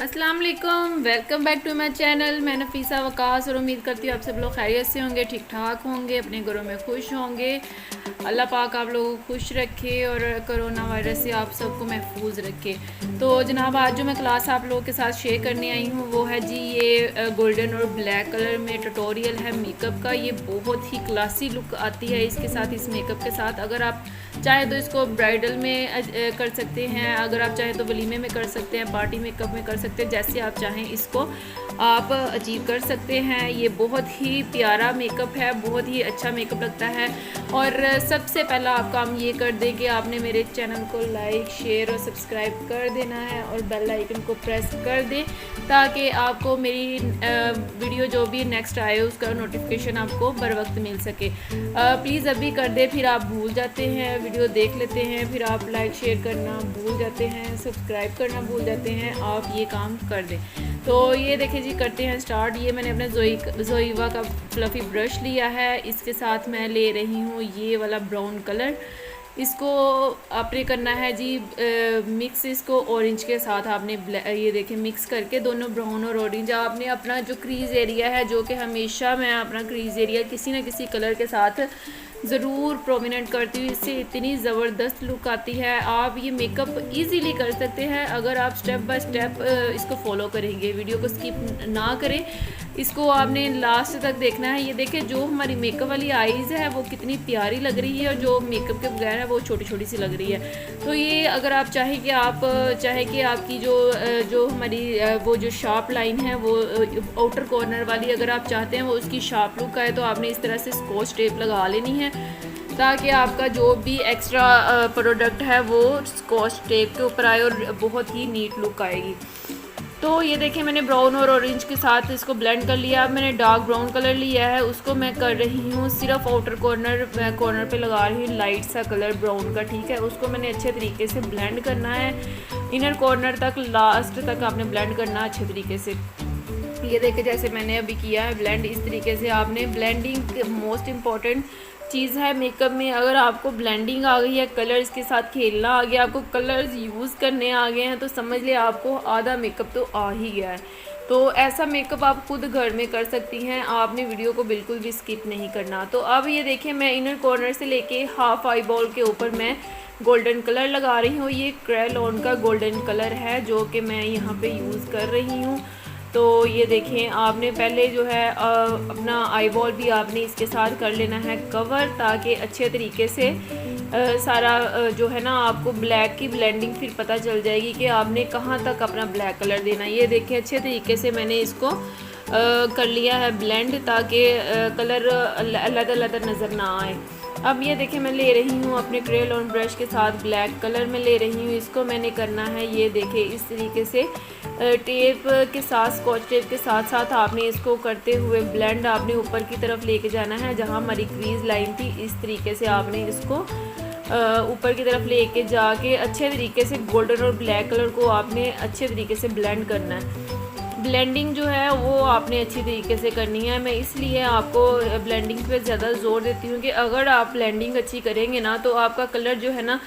अस्सलाम वालेकुम, welcome back to my channel. मैं नफीसा वकास और उम्मीद करती हूँ आप सब लोग खैरियत से होंगे, ठीक ठाक होंगे, अपने घरों में खुश होंगे। अल्लाह पाक आप लोगों को खुश रखे और कोरोना वायरस से आप सबको महफूज रखे। तो जनाब आज जो मैं क्लास आप लोगों के साथ शेयर करने आई हूँ वो है जी ये गोल्डन और ब्लैक कलर में ट्यूटोरियल है मेकअप का। ये बहुत ही क्लासी लुक आती है इसके साथ, इस मेकअप के साथ। अगर आप चाहे तो इसको ब्राइडल में कर सकते हैं, अगर आप चाहें तो वलीमे में कर सकते हैं, पार्टी मेकअप में कर सकते हैं, जैसे आप चाहें इसको आप अचीव कर सकते हैं। ये बहुत ही प्यारा मेकअप है, बहुत ही अच्छा मेकअप लगता है। और सबसे पहला आप काम ये कर दें कि आपने मेरे चैनल को लाइक शेयर और सब्सक्राइब कर देना है और बेल आइकन को प्रेस कर दें ताकि आपको मेरी वीडियो जो भी नेक्स्ट आए उसका नोटिफिकेशन आपको बर वक्त मिल सके। प्लीज़ अभी कर दे, फिर आप भूल जाते हैं, वीडियो देख लेते हैं, फिर आप लाइक शेयर करना भूल जाते हैं, सब्सक्राइब करना भूल जाते हैं। आप ये काम कर दें। तो ये देखिए जी, करते हैं स्टार्ट। ये मैंने अपने जोईवा का फ्लफ़ी ब्रश लिया है, इसके साथ मैं ले रही हूँ ये वाला ब्राउन कलर। इसको आपने करना है जी मिक्स, इसको ऑरेंज के साथ आपने ये देखिए मिक्स करके दोनों ब्राउन और ऑरेंज आपने अपना जो क्रीज़ एरिया है, जो कि हमेशा मैं अपना क्रीज़ एरिया किसी न किसी कलर के साथ ज़रूर प्रोमिनेंट करती हूँ। इससे इतनी ज़बरदस्त लुक आती है। आप ये मेकअप इजीली कर सकते हैं अगर आप स्टेप बाय स्टेप इसको फॉलो करेंगे। वीडियो को स्किप ना करें, इसको आपने लास्ट तक देखना है। ये देखें जो हमारी मेकअप वाली आईज़ है वो कितनी प्यारी लग रही है और जो मेकअप के बगैर है वो छोटी छोटी सी लग रही है। तो ये अगर आप चाहें कि आपकी जो हमारी वो जो शार्प लाइन है वो आउटर कॉर्नर वाली अगर आप चाहते हैं वो उसकी शार्प लुक आए, तो आपने इस तरह से स्कॉच टेप लगा लेनी है ताकि आपका जो भी एक्स्ट्रा प्रोडक्ट है वो स्कॉच टेप के ऊपर आए और बहुत ही नीट लुक आएगी। तो ये देखिए मैंने ब्राउन और ऑरेंज के साथ इसको ब्लेंड कर लिया। अब मैंने डार्क ब्राउन कलर लिया है, उसको मैं कर रही हूँ सिर्फ आउटर कॉर्नर पे लगा रही हूँ लाइट सा कलर ब्राउन का, ठीक है। उसको मैंने अच्छे तरीके से ब्लेंड करना है, इनर कॉर्नर तक लास्ट तक आपने ब्लेंड करना अच्छे तरीके से। ये देखिए जैसे मैंने अभी किया है ब्लेंड, इस तरीके से आपने ब्लेंडिंग मोस्ट इम्पॉर्टेंट चीज़ है मेकअप में। अगर आपको ब्लेंडिंग आ गई है, कलर्स के साथ खेलना आ गया, आपको कलर्स यूज़ करने आ गए हैं, तो समझ ले आपको आधा मेकअप तो आ ही गया है। तो ऐसा मेकअप आप खुद घर में कर सकती हैं, आपने वीडियो को बिल्कुल भी स्किप नहीं करना। तो अब ये देखिए मैं इनर कॉर्नर से लेके हाफ आई बॉल के ऊपर मैं गोल्डन कलर लगा रही हूँ। ये क्रेलॉन का गोल्डन कलर है जो कि मैं यहाँ पे यूज़ कर रही हूँ। तो ये देखें आपने पहले जो है अपना आई बॉल भी आपने इसके साथ कर लेना है कवर, ताकि अच्छे तरीके से सारा जो है ना आपको ब्लैक की ब्लेंडिंग फिर पता चल जाएगी कि आपने कहाँ तक अपना ब्लैक कलर देना। ये देखें अच्छे तरीके से मैंने इसको कर लिया है ब्लेंड, ताकि कलर अलग नज़र ना आए। अब ये देखें मैं ले रही हूँ अपने क्रेयॉन ब्रश के साथ ब्लैक कलर में ले रही हूँ, इसको मैंने करना है ये देखें इस तरीके से टेप के साथ, स्कॉच टेप के साथ साथ आपने इसको करते हुए ब्लेंड आपने ऊपर की तरफ लेके जाना है जहाँ हमारी क्रीज लाइन थी। इस तरीके से आपने इसको ऊपर की तरफ लेके जाके अच्छे तरीके से गोल्डन और ब्लैक कलर को आपने अच्छे तरीके से ब्लेंड करना है। ब्लेंडिंग जो है वो आपने अच्छी तरीके से करनी है। मैं इसलिए आपको ब्लेंडिंग पे ज़्यादा ज़ोर देती हूँ कि अगर आप ब्लेंडिंग अच्छी करेंगे ना तो आपका कलर जो है ना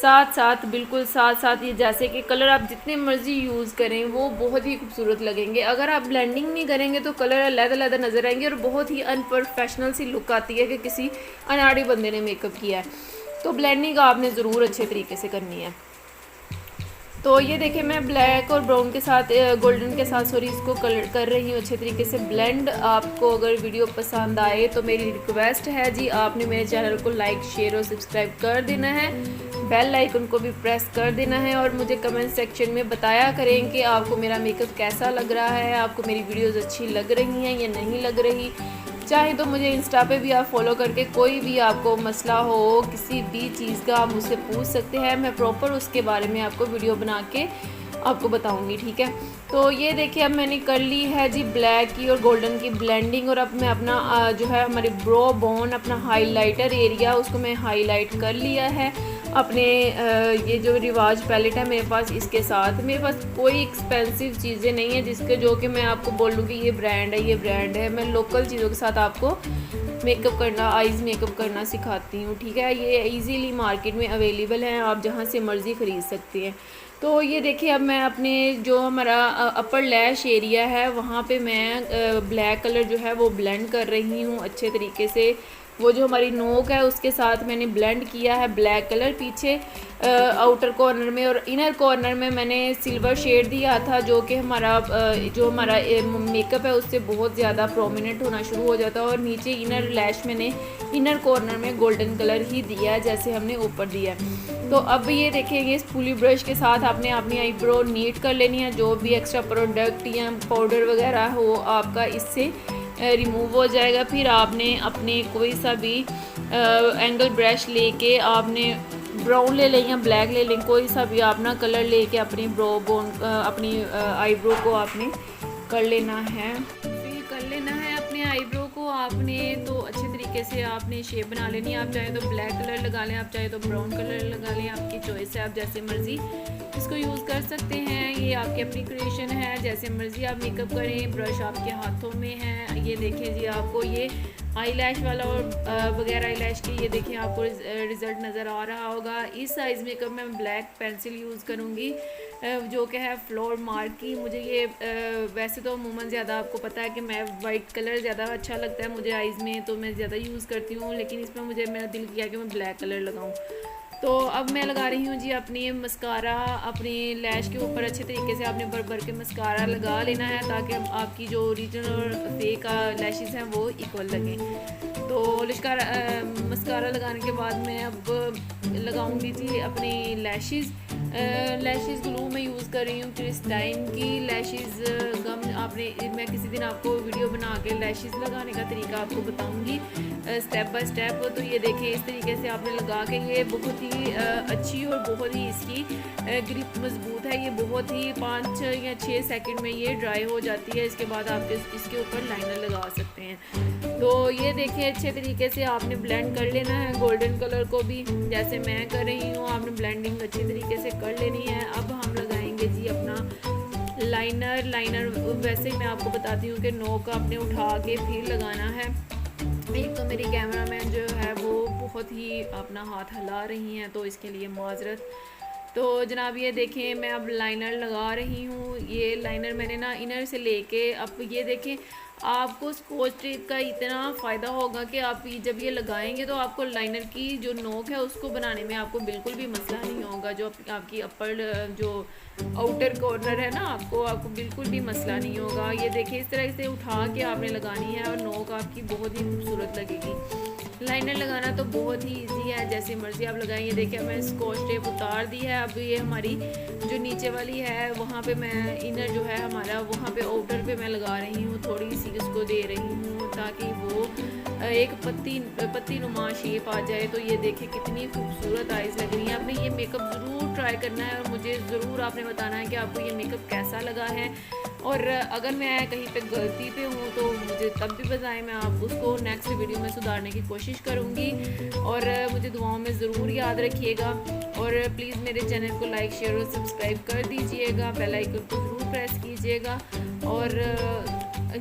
बिल्कुल साथ साथ ये जैसे कि कलर आप जितने मर्ज़ी यूज़ करें वो बहुत ही खूबसूरत लगेंगे। अगर आप ब्लेंडिंग नहीं करेंगे तो कलर अलग नज़र आएंगे और बहुत ही अनप्रोफेशनल सी लुक आती है कि किसी अनाड़ी बंदे ने मेकअप किया है। तो ब्लेंडिंग आपने ज़रूर अच्छे तरीके से करनी है। तो ये देखिए मैं ब्लैक और ब्राउन के साथ गोल्डन के साथ इसको कर रही हूँ अच्छे तरीके से ब्लेंड। आपको अगर वीडियो पसंद आए तो मेरी रिक्वेस्ट है जी, आपने मेरे चैनल को लाइक शेयर और सब्सक्राइब कर देना है, बेल आइकन को भी प्रेस कर देना है और मुझे कमेंट सेक्शन में बताया करें कि आपको मेरा मेकअप कैसा लग रहा है, आपको मेरी वीडियोज़ अच्छी लग रही हैं या नहीं लग रही। चाहे तो मुझे इंस्टा पे भी आप फॉलो करके कोई भी आपको मसला हो किसी भी चीज़ का आप मुझसे पूछ सकते हैं, मैं प्रॉपर उसके बारे में आपको वीडियो बना के आपको बताऊंगी, ठीक है। तो ये देखिए अब मैंने कर ली है जी ब्लैक की और गोल्डन की ब्लेंडिंग और अब मैं अपना जो है हमारे ब्रो बोन अपना हाइलाइटर एरिया उसको मैं हाईलाइट कर लिया है अपने ये जो रिवाज पैलेट है मेरे पास, इसके साथ मेरे पास कोई एक्सपेंसिव चीज़ें नहीं है जिसके जो कि मैं आपको बोल दूँ कि ये ब्रांड है ये ब्रांड है। मैं लोकल चीज़ों के साथ आपको मेकअप करना, आइज़ मेकअप करना सिखाती हूँ, ठीक है। ये इजीली मार्केट में अवेलेबल हैं, आप जहाँ से मर्ज़ी ख़रीद सकते हैं। तो ये देखिए अब मैं अपने जो हमारा अपर लैश एरिया है वहाँ पे मैं ब्लैक कलर जो है वो ब्लेंड कर रही हूँ अच्छे तरीके से। वो जो हमारी नोक है उसके साथ मैंने ब्लेंड किया है ब्लैक कलर पीछे आउटर कॉर्नर में, और इनर कॉर्नर में मैंने सिल्वर शेड दिया था जो कि हमारा जो हमारा मेकअप है उससे बहुत ज़्यादा प्रोमिनेंट होना शुरू हो जाता है। और नीचे इनर लैश मैंने इनर कॉर्नर में गोल्डन कलर ही दिया है जैसे हमने ऊपर दिया है। तो अब ये देखेंगे इस पुली ब्रश के साथ आपने अपनी आईब्रो नीट कर लेनी है। जो भी एक्स्ट्रा प्रोडक्ट या पाउडर वगैरह हो आपका इससे रिमूव हो जाएगा। फिर आपने अपने कोई सा भी एंगल ब्रश लेके आपने ब्राउन ले लें या ब्लैक ले लें, कोई सा भी अपना कलर लेके अपनी ब्रो बोन अपनी आईब्रो को आपने कर लेना है। फिर कर लेना है अपने आईब्रो को आपने तो अच्छे तरीके से आपने शेप बना लेनी है। आप चाहे तो ब्लैक कलर लगा लें, आप चाहे तो ब्राउन कलर लगा लें, आपकी चॉइस है, आप जैसे मर्ज़ी इसको यूज़ कर सकते हैं। ये आपकी अपनी क्रिएशन है, जैसे मर्ज़ी आप मेकअप करें। ब्रश आपके हाथों में है। ये देखें जी आपको ये आई लैश वाला और बगैर आई लैश की ये देखें आपको रिज़ल्ट नज़र आ रहा होगा। इस साइज़ मेकअप में मैं ब्लैक पेंसिल यूज़ करूँगी जो कि है फ्लोर मार्क की। मुझे ये वैसे तो अमूमन ज़्यादा आपको पता है कि मैं वाइट कलर ज़्यादा अच्छा लगता है मुझे आइज़ में, तो मैं ज़्यादा यूज़ करती हूँ, लेकिन इसमें मुझे मेरा दिल किया कि मैं ब्लैक कलर लगाऊँ। तो अब मैं लगा रही हूँ जी अपनी मस्कारा अपनी लैश के ऊपर। अच्छे तरीके से आपने भर भर के मस्कारा लगा लेना है ताकि आपकी जो ओरिजिनल और फेक लैशेस हैं वो इक्वल लगें। तो मस्कारा लगाने के बाद मैं अब लगाऊंगी जी अपनी लैशेस ग्लू में यूज़ कर रही हूँ क्रिस्टाइन की लैशेस गम। मैं किसी दिन आपको वीडियो बना के लैशेस लगाने का तरीका आपको बताऊंगी स्टेप बाय स्टेप। तो ये देखें इस तरीके से आपने लगा के ये बहुत ही अच्छी और बहुत ही इसकी ग्रिप मजबूत है। ये बहुत ही 5 या 6 सेकंड में ये ड्राई हो जाती है। इसके बाद आप इसके ऊपर लाइनर लगा सकते हैं। तो ये देखें अच्छे तरीके से आपने ब्लेंड कर लेना है गोल्डन कलर को भी जैसे मैं कर रही हूँ। आपने ब्लेंडिंग अच्छे तरीके से कर लेनी है। अब हम लगाएंगे जी अपना लाइनर वैसे ही मैं आपको बताती हूँ कि नोक आपने उठा के फिर लगाना है। एक तो मेरी कैमरामैन जो है वो बहुत ही अपना हाथ हिला रही हैं तो इसके लिए माजरत। तो जनाब ये देखें मैं अब लाइनर लगा रही हूँ। ये लाइनर मैंने ना इनर से लेके अब ये देखें आपको स्कॉच टेप का इतना फ़ायदा होगा कि आप जब ये लगाएंगे तो आपको लाइनर की जो नोक है उसको बनाने में आपको बिल्कुल भी मसला नहीं होगा। जो आपकी अपर जो आउटर कॉर्नर है ना आपको बिल्कुल भी मसला नहीं होगा। ये देखिए इस तरह से उठा के आपने लगानी है और नोक आपकी बहुत ही खूबसूरत लगेगी। लाइनर लगाना तो बहुत ही इजी है, जैसे मर्जी आप लगाएं। ये देखिए मैं स्कॉच टेप उतार दी है। अब ये हमारी जो नीचे वाली है वहाँ पे मैं इनर जो है हमारा वहाँ पे आउटर पे मैं लगा रही हूँ, थोड़ी सी उसको दे रही हूँ ताकि वो एक पत्ती नुमा शेप आ जाए। तो ये देखिए कितनी खूबसूरत आइज़ लग रही है। आपने ये मेकअप ज़रूर ट्राई करना है और मुझे ज़रूर आपने बताना है कि आपको ये मेकअप कैसा लगा है। और अगर मैं कहीं पे गलती पे हूँ तो मुझे तब भी बताएं, मैं आप उसको नेक्स्ट वीडियो में सुधारने की कोशिश करूँगी। और मुझे दुआओं में ज़रूर याद रखिएगा और प्लीज़ मेरे चैनल को लाइक शेयर और सब्सक्राइब कर दीजिएगा, बेल आइकन को ज़रूर प्रेस कीजिएगा। और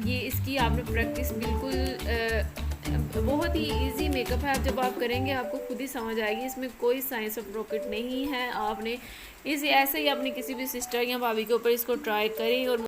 ये इसकी आपने प्रैक्टिस बिल्कुल बहुत ही इजी मेकअप है। जब आप करेंगे आपको खुद ही समझ आएगी, इसमें कोई साइंस ऑफ रॉकेट नहीं है। आपने इसे ऐसे ही अपनी किसी भी सिस्टर या भाभी के ऊपर इसको ट्राई करें और